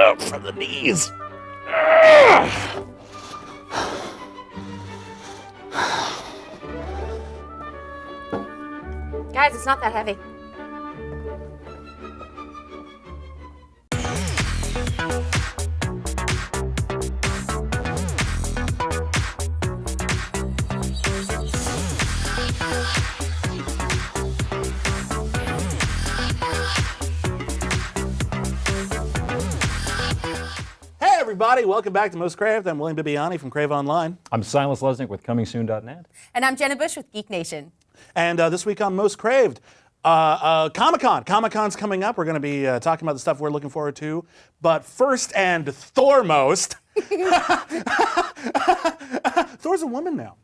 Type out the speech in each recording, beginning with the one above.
From the knees. Guys, it's not that heavy. Hey everybody, welcome back to Most Craved. I'm William Bibbiani from CraveOnline. I'm Silas Lesnick with ComingSoon.net. And I'm Jenna Busch with Geek Nation. And this week on Most Craved, Comic-Con. Comic-Con's coming up. We're going to be talking about the stuff we're looking forward to. But first and foremost, Thor's a woman now.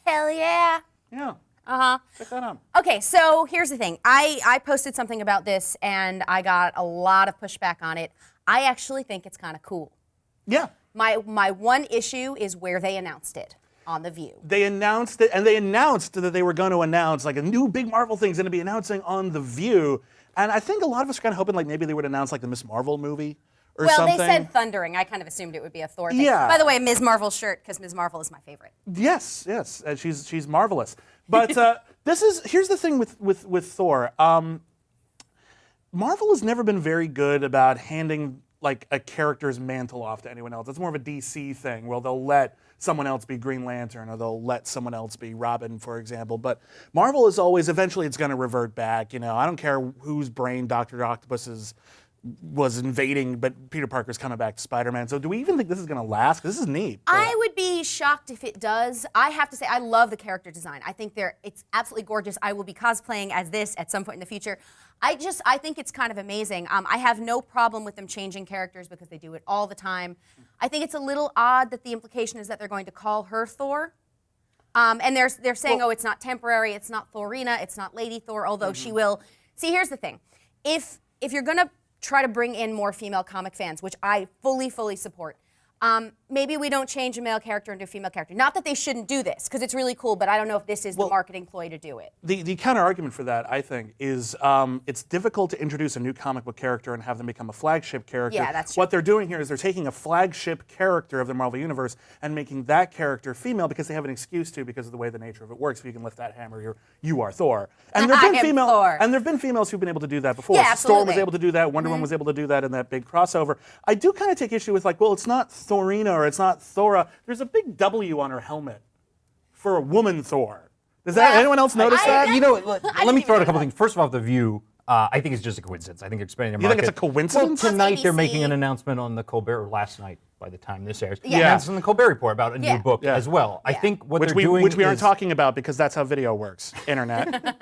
Hell yeah. Yeah. Uh-huh. Check that out. Okay, so here's the thing. I posted something about this, and I got a lot of pushback on it. I actually think it's kind of cool. Yeah. My one issue is where they announced it on The View. They announced it, and they announced that they were going to announce, like, a new big Marvel thing's going to be announcing on The View. And I think a lot of us are kind of hoping, like, maybe they would announce, like, the Miss Marvel movie or something. Well, they said Thundering. I kind of assumed it would be a Thor thing. Yeah. By the way, Ms. Marvel's shirt, because Ms. Marvel is my favorite. Yes, yes, she's marvelous. But here's the thing with Thor. Marvel has never been very good about handing like a character's mantle off to anyone else. It's more of a DC thing, where they'll let someone else be Green Lantern or they'll let someone else be Robin, for example. But Marvel is always, eventually it's going to revert back. You know, I don't care whose brain Dr. Octopus was invading, but Peter Parker's coming back to Spider-Man. So do we even think this is going to last? This is neat. I would be shocked if it does. I have to say, I love the character design. I think it's absolutely gorgeous. I will be cosplaying as this at some point in the future. I think it's kind of amazing. I have no problem with them changing characters because they do it all the time. I think it's a little odd that the implication is that they're going to call her Thor. And they're saying, oh, it's not temporary, it's not Thorina, it's not Lady Thor, although she will. See, here's the thing. If you're going to try to bring in more female comic fans, which I fully support, maybe we don't change a male character into a female character. Not that they shouldn't do this, because it's really cool, but I don't know if this is the marketing ploy to do it. The counter-argument for that, I think, is it's difficult to introduce a new comic book character and have them become a flagship character. Yeah, that's true. What they're doing here is they're taking a flagship character of the Marvel Universe and making that character female because they have an excuse to, because of the way the nature of it works. If you can lift that hammer, you are Thor. And there have been females who've been able to do that before. Yeah, absolutely. Storm was able to do that. Wonder Woman was able to do that in that big crossover. I do kind of take issue with, like, well, it's not Thorina or it's not Thora. There's a big W on her helmet for a woman Thor. Does anyone else notice that? You know, let me throw out a couple things. First of all, The View, I think it's just a coincidence. I think they're expanding their market. You think it's a coincidence? Well, tonight they're ABC. making an announcement on the Colbert, or last night by the time this airs. Yeah. Announced on the Colbert Report about a new book as well. I think what they're doing which we aren't talking about because that's how video works, internet.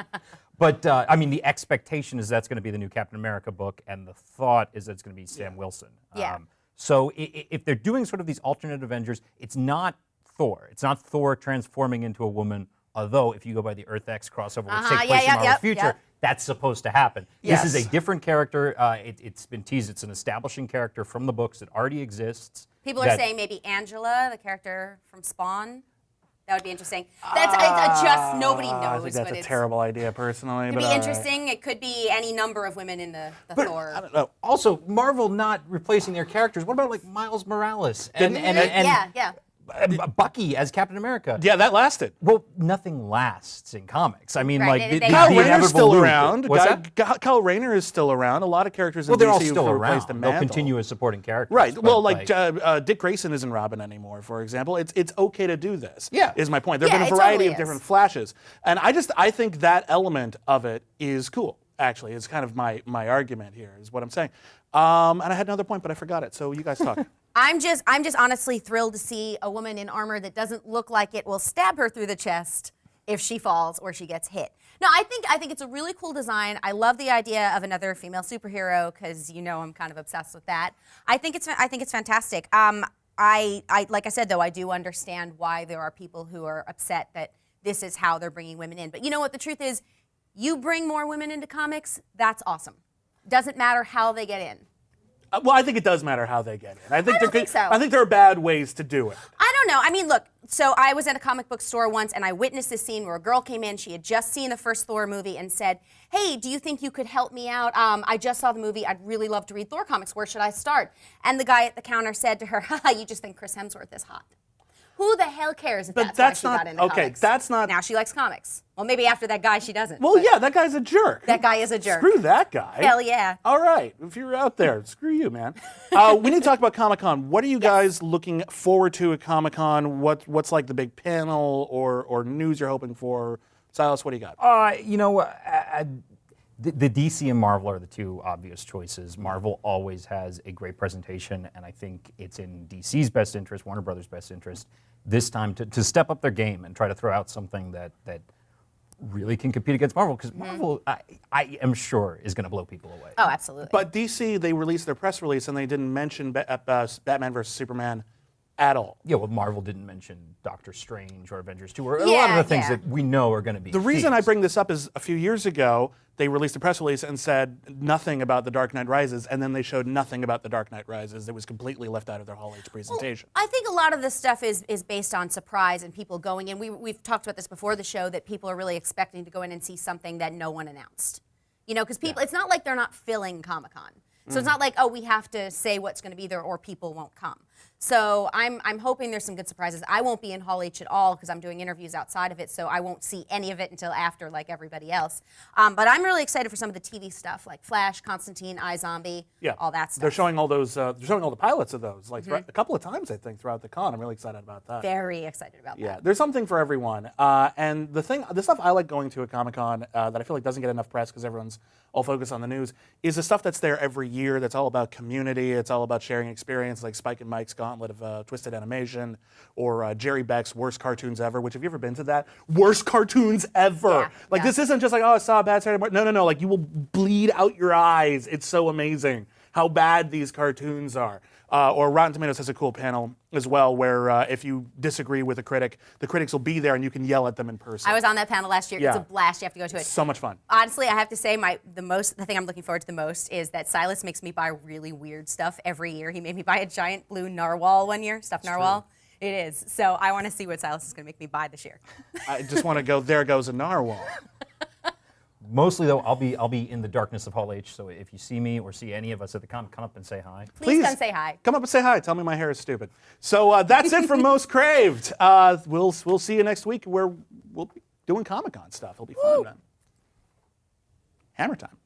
But, I mean, the expectation is that's going to be the new Captain America book, and the thought is that it's going to be Sam Wilson. Yeah. So if they're doing sort of these alternate Avengers, it's not Thor. It's not Thor transforming into a woman, although if you go by the Earth X crossover, which takes place in Marvel's future, that's supposed to happen. Yes. This is a different character. It's been teased. It's an establishing character from the books that already exists. People are saying maybe Angela, the character from Spawn. That would be interesting. That's just nobody knows. I think that's a terrible idea, personally. It could be interesting. It could be any number of women in the Thor. I don't know. Also, Marvel not replacing their characters. What about like Miles Morales and Bucky as Captain America? Yeah, that lasted. Well, nothing lasts in comics. I mean, Right, like the Kyle Rayner's inevitable still loop. around. What's that? Kyle Rayner is still around. A lot of characters in Well, they're all DC still who replaced the around. mantle. They'll continue as supporting characters. Right. but, Well, like Dick Grayson isn't Robin anymore, for example. It's okay to do this. Yeah. Is my point. There have been a it variety totally of different flashes, and I think that element of it is cool. Actually, it's kind of my argument here. Is what I'm saying. And I had another point, but I forgot it. So you guys talk. I'm just honestly thrilled to see a woman in armor that doesn't look like it will stab her through the chest if she falls or she gets hit. No, I think it's a really cool design. I love the idea of another female superhero because I'm kind of obsessed with that. I think it's fantastic. I like I said though, I do understand why there are people who are upset that this is how they're bringing women in. But you know what? The truth is, you bring more women into comics, that's awesome. Doesn't matter how they get in. Well, I think it does matter how they get in. I don't think so. I think there are bad ways to do it. I don't know. I mean, look, so I was at a comic book store once and I witnessed this scene where a girl came in, she had just seen the first Thor movie and said, hey, do you think you could help me out? I just saw the movie, I'd really love to read Thor comics, where should I start? And the guy at the counter said to her, haha, you just think Chris Hemsworth is hot. Who the hell cares if that's why she got into comics? Okay, that's not... Now she likes comics. Well, maybe after that guy she doesn't. Well, yeah, that guy's a jerk. That guy is a jerk. Screw that guy. Hell yeah. All right, if you're out there, screw you, man. We need to talk about Comic-Con. What are you guys looking forward to at Comic-Con? What's like the big panel or news you're hoping for? Silas, what do you got? The DC and Marvel are the two obvious choices. Marvel always has a great presentation, and I think it's in DC's best interest, Warner Brothers' best interest, this time to step up their game and try to throw out something that really can compete against Marvel, because Marvel, I am sure, is going to blow people away. Oh, absolutely. But DC, they released their press release, and they didn't mention Batman vs. Superman at all. Yeah, well, Marvel didn't mention Doctor Strange or Avengers 2 or a lot of the things that we know are going to be. The reason I bring this up is a few years ago, they released a press release and said nothing about The Dark Knight Rises, and then they showed nothing about The Dark Knight Rises. It was completely left out of their Hall H presentation. Well, I think a lot of this stuff is based on surprise and people going in. We've talked about this before the show, that people are really expecting to go in and see something that no one announced. You know, because people, it's not like they're not filling Comic-Con. So it's not like, oh, we have to say what's going to be there or people won't come. So I'm hoping there's some good surprises. I won't be in Hall H at all because I'm doing interviews outside of it, so I won't see any of it until after, like everybody else. But I'm really excited for some of the TV stuff, like Flash, Constantine, iZombie, all that stuff. They're showing all those. They're showing all the pilots of those, like a couple of times, I think, throughout the con. I'm really excited about that. Very excited about that. Yeah, there's something for everyone. And the stuff I like going to a Comic-Con that I feel like doesn't get enough press because everyone's all focused on the news is the stuff that's there every year. That's all about community. It's all about sharing experience, like Spike and Mike's Gauntlet of Twisted Animation, or Jerry Beck's Worst Cartoons Ever. Which, have you ever been to that? Worst cartoons ever. Yeah, This isn't just like, oh, I saw a bad Saturday morning. No. Like, you will bleed out your eyes. It's so amazing how bad these cartoons are. Or Rotten Tomatoes has a cool panel as well, where if you disagree with a critic, the critics will be there and you can yell at them in person. I was on that panel last year. Yeah. It's a blast. You have to go to it. So much fun. Honestly, I have to say, the thing I'm looking forward to the most is that Silas makes me buy really weird stuff every year. He made me buy a giant blue narwhal one year, stuffed narwhal. True. It is. So I want to see what Silas is going to make me buy this year. I just want to go, there goes a narwhal. Mostly, though, I'll be in the darkness of Hall H, so if you see me or see any of us at the con, come up and say hi. Please come say hi. Come up and say hi. Tell me my hair is stupid. So that's it from Most Craved. We'll see you next week where we'll be doing Comic-Con stuff. It'll be fun, man. Hammer time.